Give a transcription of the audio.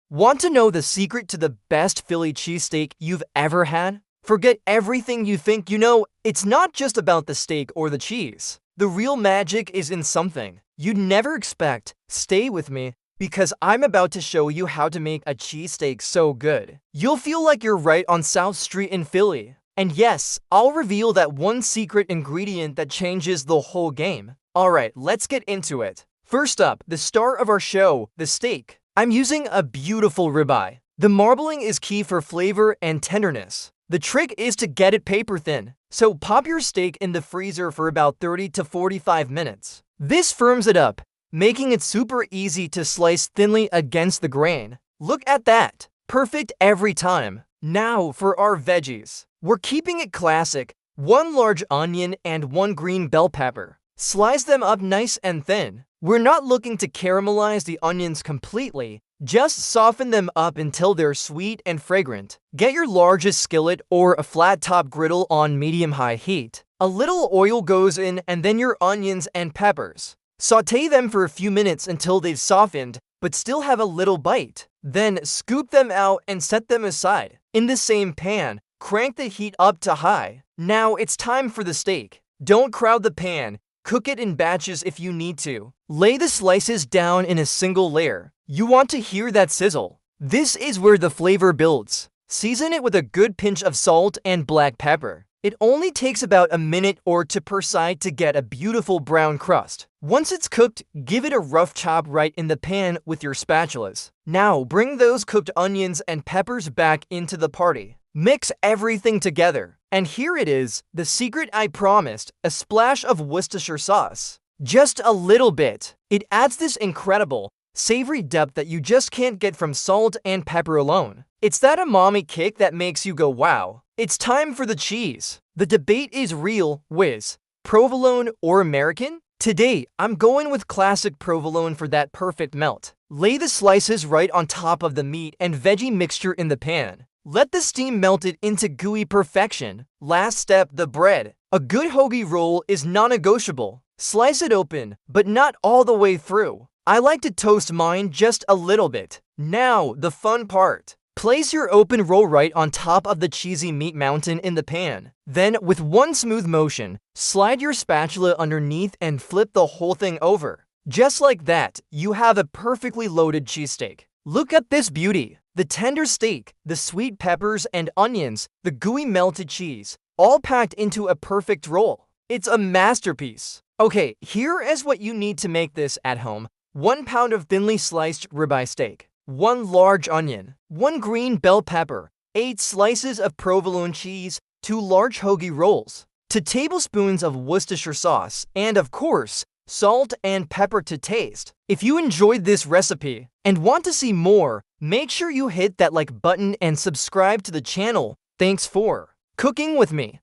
Want to know the secret to the best Philly cheesesteak you've ever had? Forget everything you think you know. It's not just about the steak or the cheese. The real magic is in something you'd never expect. Stay with me, because I'm about to show you how to make a cheesesteak so good you'll feel like you're right on South Street in Philly. And yes, I'll reveal that one secret ingredient that changes the whole game. Alright, let's get into it. First up, the star of our show, the steak. I'm using a beautiful ribeye. The marbling is key for flavor and tenderness. The trick is to get it paper thin, so pop your steak in the freezer for about 30 to 45 minutes. This firms it up, making it super easy to slice thinly against the grain. Look at that! Perfect every time. Now for our veggies. We're keeping it classic. 1 large onion and 1 green bell pepper. Slice them up nice and thin. We're not looking to caramelize the onions completely, just soften them up until they're sweet and fragrant. Get your largest skillet or a flat top griddle on medium-high heat. A little oil goes in and then your onions and peppers. Sauté them for a few minutes until they've softened, but still have a little bite. Then scoop them out and set them aside. In the same pan, crank the heat up to high. Now it's time for the steak. Don't crowd the pan. Cook it in batches if you need to. Lay the slices down in a single layer. You want to hear that sizzle. This is where the flavor builds. Season it with a good pinch of salt and black pepper. It only takes about a minute or two per side to get a beautiful brown crust. Once it's cooked, give it a rough chop right in the pan with your spatulas. Now bring those cooked onions and peppers back into the party. Mix everything together. And here it is, the secret I promised, a splash of Worcestershire sauce. Just a little bit. It adds this incredible, savory depth that you just can't get from salt and pepper alone. It's that umami kick that makes you go wow. It's time for the cheese. The debate is real, whiz, provolone or American? Today, I'm going with classic provolone for that perfect melt. Lay the slices right on top of the meat and veggie mixture in the pan. Let the steam melt it into gooey perfection. Last step, the bread. A good hoagie roll is non-negotiable. Slice it open, but not all the way through. I like to toast mine just a little bit. Now, the fun part. Place your open roll right on top of the cheesy meat mountain in the pan. Then, with one smooth motion, slide your spatula underneath and flip the whole thing over. Just like that, you have a perfectly loaded cheesesteak. Look at this beauty. The tender steak, the sweet peppers and onions, the gooey melted cheese, all packed into a perfect roll. It's a masterpiece. Okay, here is what you need to make this at home. 1 pound of thinly sliced ribeye steak, 1 large onion, 1 green bell pepper, 8 slices of provolone cheese, 2 large hoagie rolls, 2 tablespoons of Worcestershire sauce, and of course, salt and pepper to taste. If you enjoyed this recipe and want to see more, make sure you hit that like button and subscribe to the channel. Thanks for cooking with me.